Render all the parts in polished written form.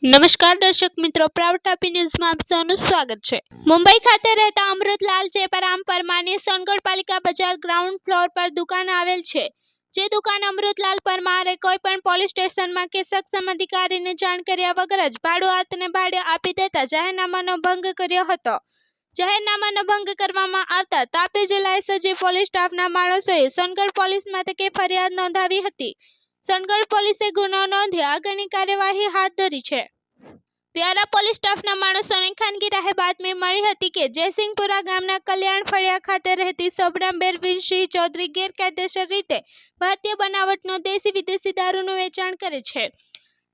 નમસ્કાર દર્શક મિત્રો, પ્રાઉડ ટાપી ન્યૂઝમાં આપ સૌનું સ્વાગત છે। મુંબઈ ખાતે રહેતા અમૃતલાલ ચેપારામ પરમારની સોનગઢ પાલિકા બજાર ગ્રાઉન્ડ ફ્લોર પર દુકાન આવેલ છે। જે દુકાન અમૃતલાલ પરમારે કોઈ પણ પોલીસ સ્ટેશનમાં કે સક્ષમ અધિકારીને જાણ કર્યા વગર જ ભાડુઆતને ભાડે આપી દેતા જાહેરનામાનો ભંગ કર્યો હતો। જાહેરનામાનો ભંગ કરવામાં આવતા તાપી જિલ્લા એસઓજી પોલીસ સ્ટાફના માણસોએ સોનગઢ પોલીસ મથકે ફરિયાદ નોંધાવી હતી। સોનગઢ પોલીસે ગુનો નોંધી આગળની કાર્યવાહી હાથ ધરી છે। વ્યારા પોલીસ સ્ટાફના માણસોને ખાનગી રાહે બાતમી મળી હતી કે જયસિંહપુરા ગામના કલ્યાણ ફળિયા ખાતે રહેતી શોભનાબેન વીરસિંહ ચૌધરી ગેરકાયદેસર રીતે ભારતીય બનાવટનો દેશી વિદેશી દારૂનું વેચાણ કરે છે।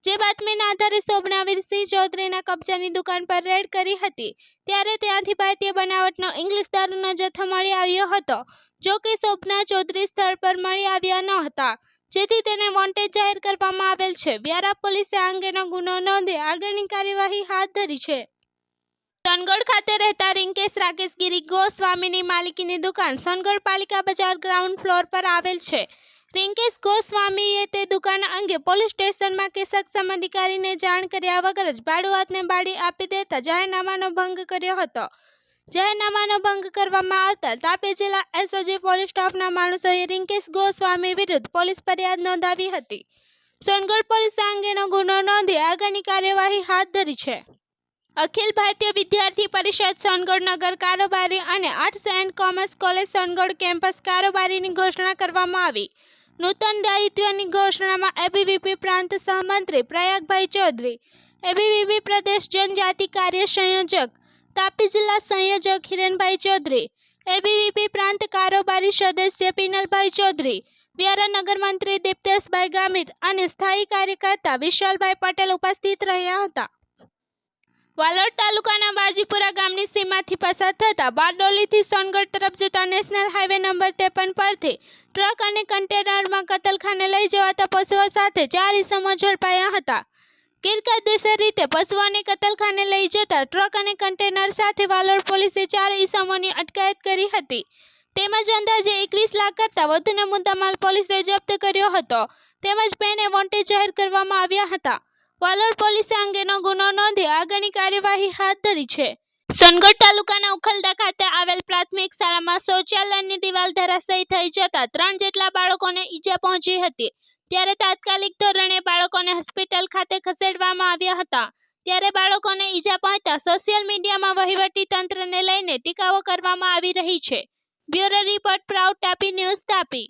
જે બાતમીના આધારે શોભના વીરસિંહ ચૌધરીના કબજાની દુકાન પર રેડ કરી હતી, ત્યારે ત્યાંથી ભારતીય બનાવટનો ઇંગ્લિશ દારૂનો જથ્થો મળી આવ્યો હતો। જો કે શોભના ચૌધરી સ્થળ પર મળી આવ્યા ન હતા, જેથી તેને વોન્ટેડ જાહેર કરવામાં આવેલ છે। વ્યારા પોલીસે આ અંગેનો ગુનો નોંધી આગળની કાર્યવાહી હાથ ધરી છે। સોનગઢ ખાતે રહેતા રિંકેશ રાકેશગીરી ગોસ્વામીની માલિકીની દુકાન સોનગઢ પાલિકા બજાર ગ્રાઉન્ડ ફ્લોર પર આવેલ છે। રિંકેશ ગોસ્વામીએ તે દુકાન અંગે પોલીસ સ્ટેશનમાં કે સક્ષમ અધિકારીને જાણ કર્યા વગર જ ભાડુઆતને ભાડે આપી દેતા જાહેરનામાનો ભંગ કર્યો હતો। જાહેરનામાનો ભંગ કરવામાં આવતા તાપી જિલ્લા એસઓજી પોલીસ સ્ટાફના માણસોએ રિંકેશ ગોસ્વામી વિરુદ્ધ પોલીસ ફરિયાદ નોંધાવી હતી। સોનગઢ પોલીસે આ અંગેનો ગુનો નોંધી આગળની કાર્યવાહી હાથ ધરી છે। અખિલ ભારતીય વિદ્યાર્થી પરિષદ સોનગઢ નગર કારોબારી અને arts and commerce college Songadh campus કારોબારીની ઘોષણા કરવામાં આવી। નૂતન દાયિત્વની ઘોષણામાં એબીવીપી પ્રાંત સહમંત્રી પ્રયાગભાઈ ચૌધરી, એબીવીપી પ્રદેશ જનજાતિ કાર્ય સંયોજક તાપી જિલ્લા સંયોજક હિરેનભાઈ ચૌધરી, એબીવીપી પ્રાંત કારોબારી સદસ્ય પિનલભાઈ ચૌધરી, વ્યારા નગર મંત્રી દીપ્તેશભાઈ ગામિત અને સ્થાયી કાર્યકર્તા વિશાલભાઈ પટેલ ઉપસ્થિત રહ્યા હતા। વાલોડ તાલુકાના બાજીપુરા ગામની સીમાથી પસાર થતા બારડોલીથી સોનગઢ તરફ જતા નેશનલ હાઈવે નંબર 53 પરથી ટ્રક અને કન્ટેનરમાં કતલખાને લઈ જવાતા પશુઓ સાથે 4 ઇસમો ઝડપાયા હતા। ગેરકાયદેસર રીતે પશુઓને કતલખાને લઈ જતા ટ્રક અને કન્ટેનર સાથે વાલોડ પોલીસે 4 ઇસમોની અટકાયત કરી હતી, તેમજ અંદાજે 21 લાખ કરતાં વધુનો મુદ્દામાલ પોલીસે જપ્ત કર્યો હતો, તેમજ બેને વોન્ટેડ જાહેર કરવામાં આવ્યા હતા। વાલોડ પોલીસે આ અંગેનો ગુનો નોંધી આગળની કાર્યવાહી હાથ ધરી છે। સોનગઢ તાલુકાના ઉખલડા ખાતે આવેલ પ્રાથમિક શાળામાં શૌચાલયની દિવાલ ધરાશાયી થઈ જતા 3 જેટલા બાળકોને ઈજા પહોંચી હતી, ત્યારે તાત્કાલિક ધોરણે બાળકોને હોસ્પિટલ ખાતે ખસેડવામાં આવ્યા હતા। ત્યારે બાળકોને ઈજા પહોંચતા સોશિયલ મીડિયામાં વહીવટી તંત્રને લઈને ટીકાઓ કરવામાં આવી રહી છે। Bureau report, proud Tapi news, Tapi.